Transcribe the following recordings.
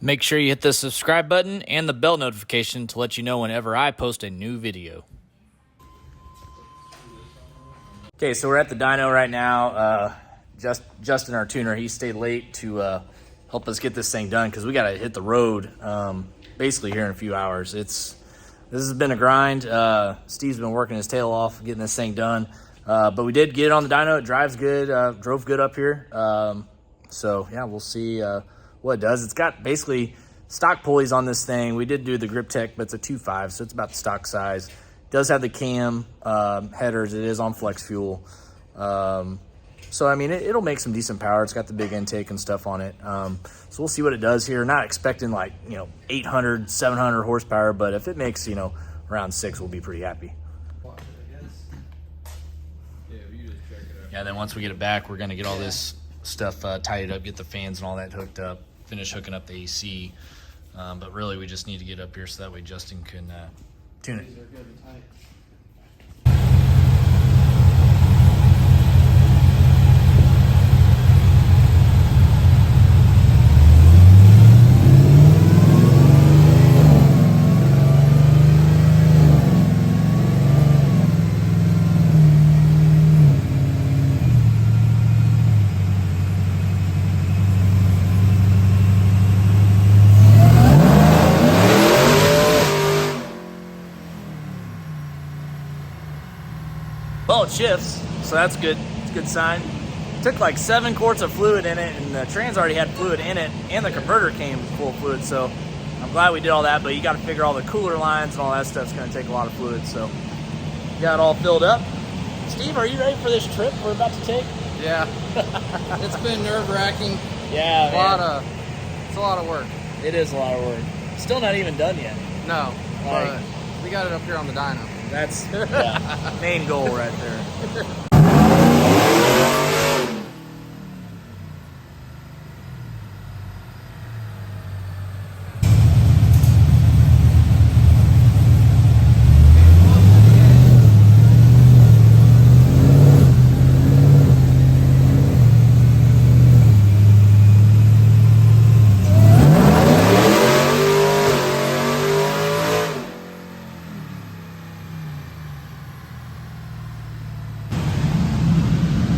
Make sure you hit the subscribe button and the bell notification to let you know whenever I post a new video. Okay, so we're at the dyno right now. Justin, our tuner, he stayed late to help us get this thing done because we got to hit the road basically here in a few hours. This has been a grind. Steve's been working his tail off getting this thing done. But we did get it on the dyno. It drives good, drove good up here. So, yeah, we'll see what it does. It's got basically stock pulleys on this thing. We did do the grip tech, but it's a 2.5, so it's about the stock size. It does have the cam headers. It is on flex fuel. So, I mean, it'll make some decent power. It's got the big intake and stuff on it. So we'll see what it does here. Not expecting 800, 700 horsepower, but if it makes, around 6, we'll be pretty happy. Yeah, then once we get it back, we're going to get all this stuff tied up, get the fans and all that hooked up, finish hooking up the AC. But really, we just need to get up here so that way Justin can tune it. Well, it shifts, so that's good. It's a good sign. Took like 7 quarts of fluid in it, and the trans already had fluid in it, and the converter came full of fluid, so I'm glad we did all that, but you got to figure all the cooler lines and all that stuff's going to take a lot of fluid, so got it all filled up. Steve, are you ready for this trip we're about to take? Yeah. It's been nerve-wracking. Yeah, It's a lot of work. It is a lot of work. Still not even done yet. No, but we got it up here on the dyno. That's main goal right there.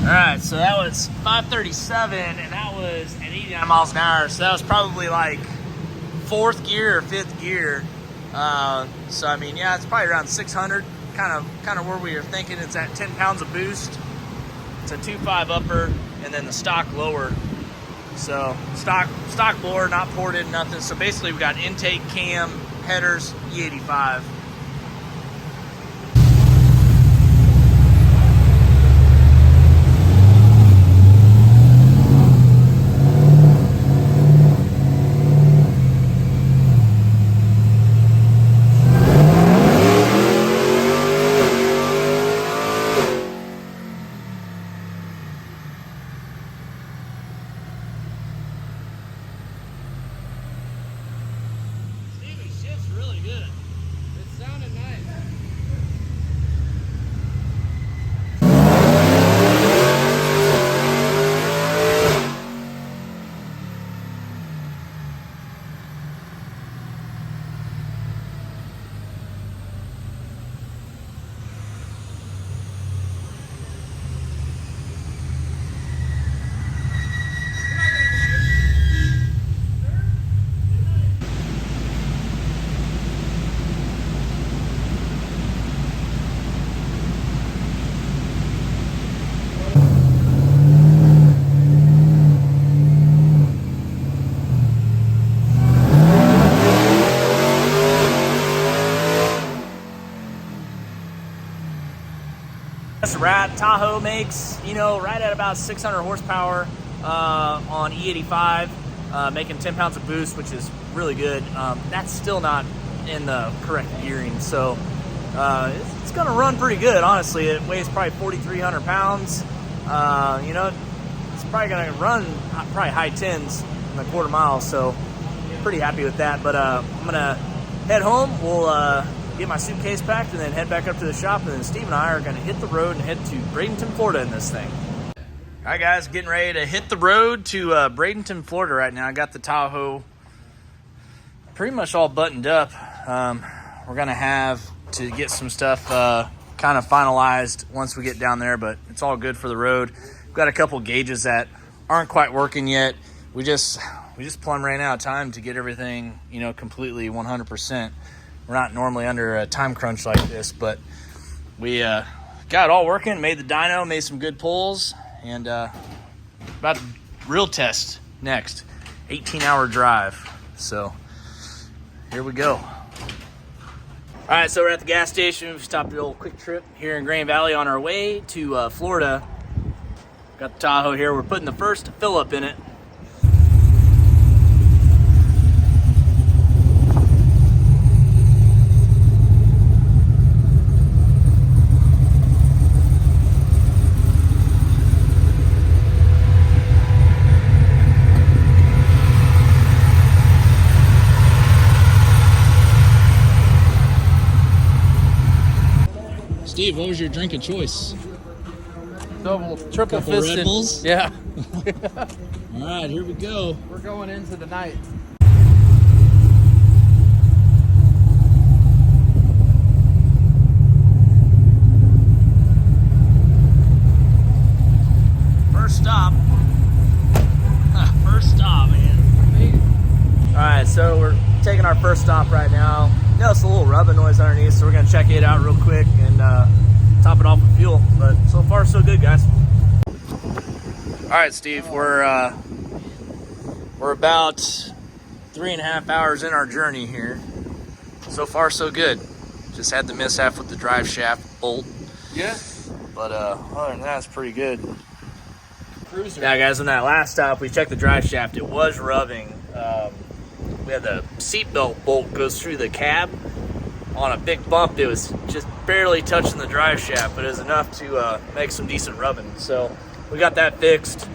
Alright, so that was 537, and that was at 89 miles an hour, so that was probably like 4th gear or 5th gear. So I mean, yeah, it's probably around 600, kind of where we were thinking. It's at 10 pounds of boost. It's a 2.5 upper, and then the stock lower. So stock blower, not ported, nothing. So basically we got intake, cam, headers, E85. That's a rat. Tahoe makes, right at about 600 horsepower on E85, making 10 pounds of boost, which is really good. That's still not in the correct gearing, so it's going to run pretty good, honestly. It weighs probably 4,300 pounds. It's probably going to run probably high 10s in the quarter mile, so pretty happy with that. But I'm going to head home. We'll get my suitcase packed and then head back up to the shop, and then Steve and I are going to hit the road and head to Bradenton, Florida in this thing. All right, guys, getting ready to hit the road to Bradenton, Florida right now. I got the Tahoe pretty much all buttoned up. We're gonna have to get some stuff kind of finalized once we get down there, but it's all good for the road. We've got a couple gauges that aren't quite working yet. We just plumb ran out of time to get everything, you know, completely 100%. We're not normally under a time crunch like this, but we got it all working, made the dyno, made some good pulls, and about to real test next. 18-hour drive. So here we go. All right, so we're at the gas station. We stopped a old quick trip here in Grand Valley on our way to Florida. Got the Tahoe here. We're putting the first fill-up in it. Steve, what was your drink of choice? Triple fisted. Red Bulls? Yeah. All right, here we go. We're going into the night. First stop. First stop, man. All right, so we're taking our first stop right now. You know, it's a little rubbing noise underneath, so we're gonna check it out real quick and top it off with fuel. But so far, so good, guys. All right, Steve, we're about 3.5 hours in our journey here. So far, so good. Just had the mishap with the drive shaft bolt. Yeah. But other than that, it's pretty good. Cruiser. Now, guys, on that last stop, we checked the drive shaft. It was rubbing. We had the seatbelt bolt goes through the cab. On a big bump, it was just barely touching the drive shaft, but it was enough to make some decent rubbing. So we got that fixed,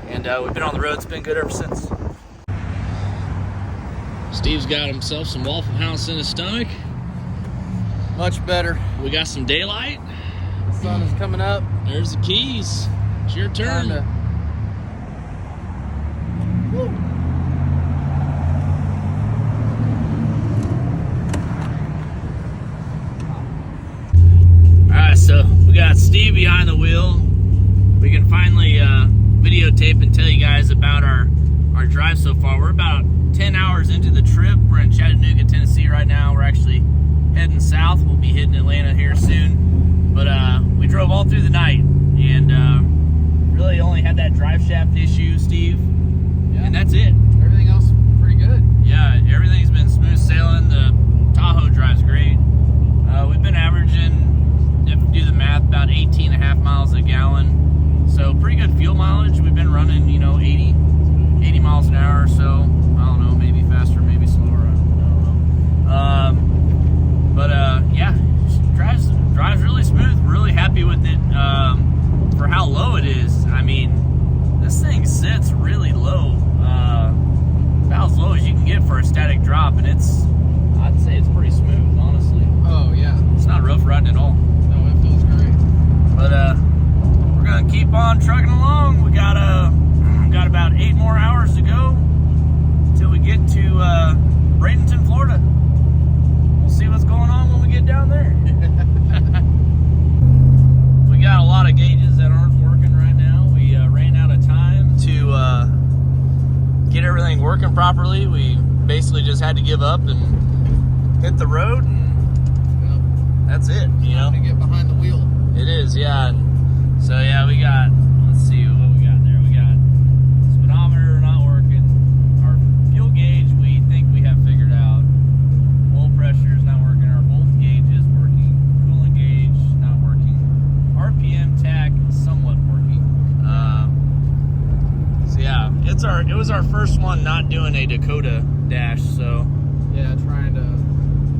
and we've been on the road. It's been good ever since. Steve's got himself some Waffle House in his stomach. Much better. We got some daylight. The sun is coming up. There's the keys. It's your turn. Woo. Alright, so we got Steve behind the wheel. We can finally videotape and tell you guys about our drive so far. We're about 10 hours into the trip. We're in Chattanooga, Tennessee right now. We're actually heading south. We'll be hitting Atlanta here soon. But we drove all through the night and really only had that drive shaft issue, Steve. Yeah. And that's it. Everything else pretty good. Yeah, everything's been smooth sailing. The Tahoe drives great. We've been averaging, if you do the math, about 18.5 miles a gallon. So pretty good fuel mileage. We've been running, you know, 80 miles an hour or so. I don't know, maybe faster, maybe slower. I don't know. Yeah, drives really smooth. Really happy with it for how low it is. I mean, this thing sits really low. About as low as you can get for a static drop, and I'd say it's pretty smooth, honestly. Oh yeah. It's not rough riding at all. No, it feels great. But we're gonna keep on trucking along. We got about 8 more hours to go till we get to Bradenton, Florida. We'll see what's going on when we get down there. We got a lot of gauges that aren't working right now. We ran out of time to get everything working properly. We basically just had to give up and hit the road, and that's it, you know. To get behind the wheel. It is, yeah. And so yeah, we got, let's see what we got there. We got speedometer not working. Our fuel gauge we think we have figured out. Oil pressure is not working. Our volt gauge is working. Coolant gauge not working. RPM tach somewhat working. So yeah, it was our first one not doing a Dakota dash. So Yeah, trying to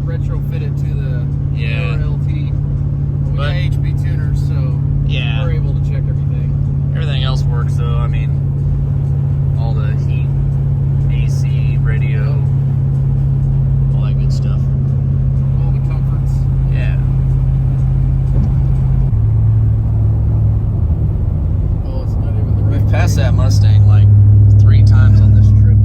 retrofit it to the LT. We got HB tuners, so yeah, we're able to check everything. Everything else works though. I mean, all the heat, AC, radio, all that good stuff. All the comforts. Yeah. Oh, it's not even the right. We've passed that Mustang like 3 times on this trip.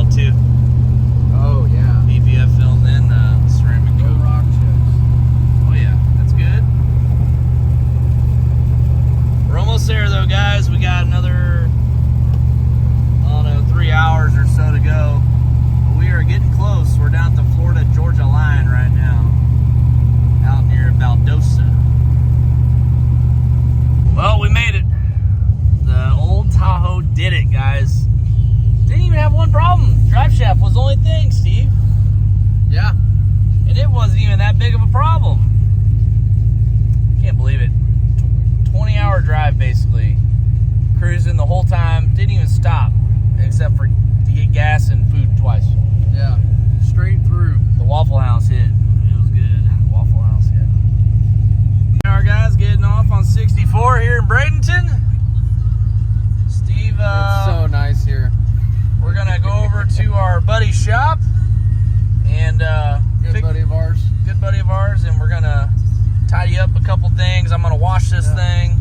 installed too. Oh yeah. PPF film, then ceramic No coat. rock chips. Oh yeah, that's good. We're almost there though, guys. We got another, I don't know, 3 hours or so to go. But we are getting close. We're down at the Florida-Georgia line right now, out near Valdosta. Well, we made it. The old Tahoe did it, guys. Didn't even have one problem. Drive shaft was the only thing, Steve. Yeah. And it wasn't even that big of a problem. Can't believe it. 20-hour drive, basically. Cruising the whole time. Didn't even stop, except for to get gas and food twice. Yeah. Straight through. The Waffle House hit. It was good. Waffle House, yeah. Our guys getting off on 64 here in Bradenton. Steve, It's so nice here. we're gonna go over to our buddy's shop and Good buddy of ours. and we're gonna tidy up a couple things. I'm gonna wash this thing,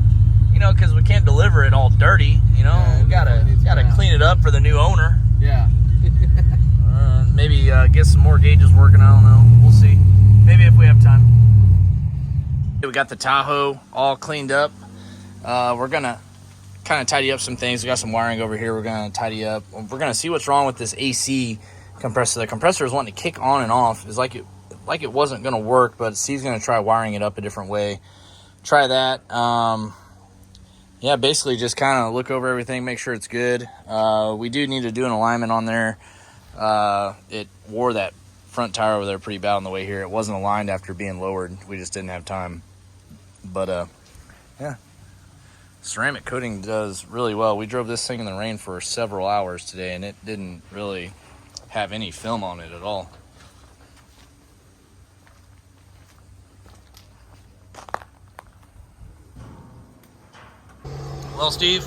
you know, because we can't deliver it all dirty. You know, Yeah, we gotta brown. clean it up for the new owner. Yeah. Maybe get some more gauges working. I don't know. We'll see. Maybe if we have time. We got the Tahoe all cleaned up. We're gonna kind of tidy up some things. We got some wiring over here. We're gonna tidy up. We're gonna see what's wrong with this AC compressor. The compressor is wanting to kick on and off. It's like it wasn't gonna work, but Steve's gonna try wiring it up a different way. Try that. Yeah, basically just kind of look over everything, make sure it's good. We do need to do an alignment on there. It wore that front tire over there pretty bad on the way here. It wasn't aligned after being lowered. We just didn't have time. But yeah, ceramic coating does really well. We drove this thing in the rain for several hours today, and it didn't really have any film on it at all. Well, Steve,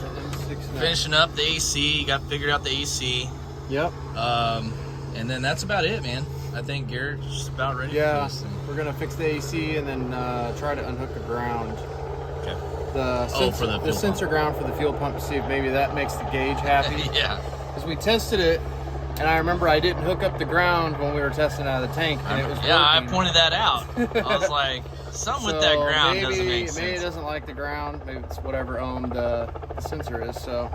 finishing up the AC. Got figured out the AC. Yep. And then that's about it, man. I think Garrett's just about ready for Yeah. this thing. We're gonna fix the AC and then try to unhook the ground. Okay. The for the fuel sensor ground for the fuel pump to see if maybe that makes the gauge happy. Yeah. Because we tested it, and I remember I didn't hook up the ground when we were testing out of the tank, and it was Yeah, I working. pointed that out. I was like, something with that ground doesn't make sense. Maybe it doesn't like the ground. Maybe it's whatever ohm the sensor is. So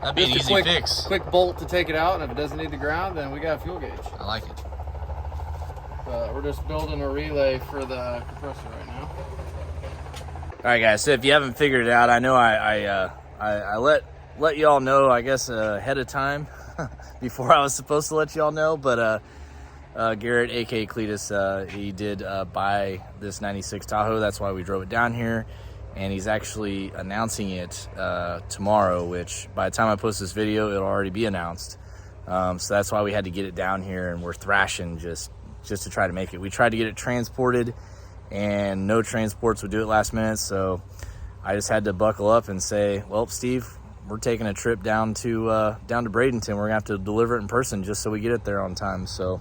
That'd be an just easy a fix. quick bolt to take it out, and if it doesn't need the ground, then we got a fuel gauge. I like it. But we're just building a relay for the compressor right now. All right, guys. So if you haven't figured it out, I know I let y'all know, I guess, ahead of time before I was supposed to let y'all know. But Garrett, aka Cleetus, he did buy this '96 Tahoe. That's why we drove it down here, and he's actually announcing it tomorrow. Which by the time I post this video, it'll already be announced. So that's why we had to get it down here, and we're thrashing just to try to make it. We tried to get it transported, and no transports would do it last minute, so I just had to buckle up and say, well, Steve, we're taking a trip down to Bradenton. We're gonna have to deliver it in person just so we get it there on time. So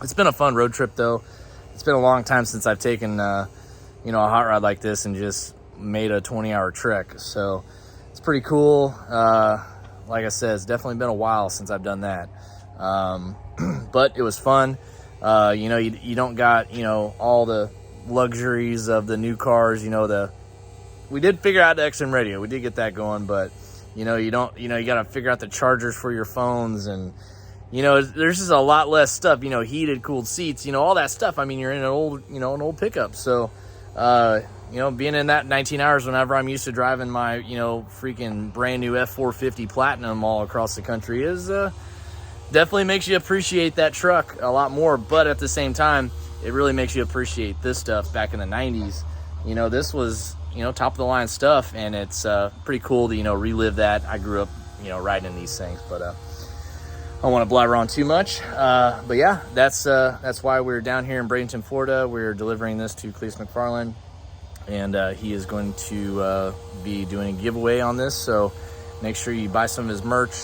it's been a fun road trip, though. It's been a long time since I've taken a hot rod like this and just made a 20-hour trek, so it's pretty cool. Like I said, it's definitely been a while since I've done that, but it was fun. You don't got all the luxuries of the new cars. We did figure out the XM radio. We did get that going, but you got to figure out the chargers for your phones, and there's just a lot less stuff. Heated, cooled seats. All that stuff. I mean, you're in an old pickup, so being in that 19 hours whenever I'm used to driving my freaking brand new F450 Platinum all across the country is definitely makes you appreciate that truck a lot more. But at the same time, it really makes you appreciate this stuff back in the 90s. This was top of the line stuff, and it's pretty cool to relive that. I grew up riding in these things, but I don't want to blabber on too much. But yeah, that's why we're down here in Bradenton, Florida. We're delivering this to Cleetus Mcfarlands, and he is going to be doing a giveaway on this, so make sure you buy some of his merch,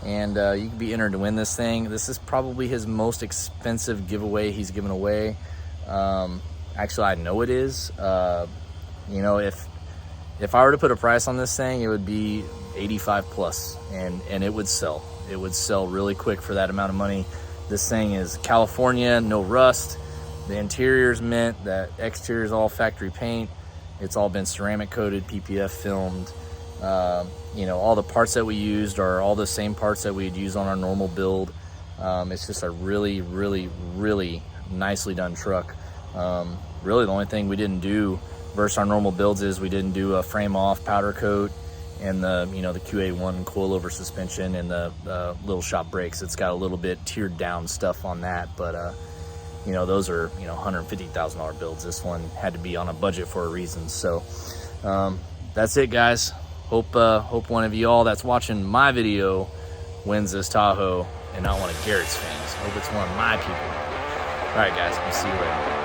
and you can be entered to win this thing. This is probably his most expensive giveaway he's given away. Actually, I know it is. If I were to put a price on this thing, it would be 85 plus, and it would sell. it would sell really quick for that amount of money. This thing is California, no rust. The interior's mint, that exterior's all factory paint. It's all been ceramic coated, PPF filmed. You know, all the parts that we used are all the same parts that we'd use on our normal build. It's just a really, really, really nicely done truck. Really the only thing we didn't do versus our normal builds is we didn't do a frame off powder coat and the, you know, the QA1 coilover suspension and the little shop brakes. It's got a little bit tiered down stuff on that, but you know, those are, you know, $150,000 builds. This one had to be on a budget for a reason. So that's it, guys. Hope one of y'all that's watching my video wins this Tahoe and not one of Garrett's fans. Hope it's one of my people. All right, guys, I'll see you later.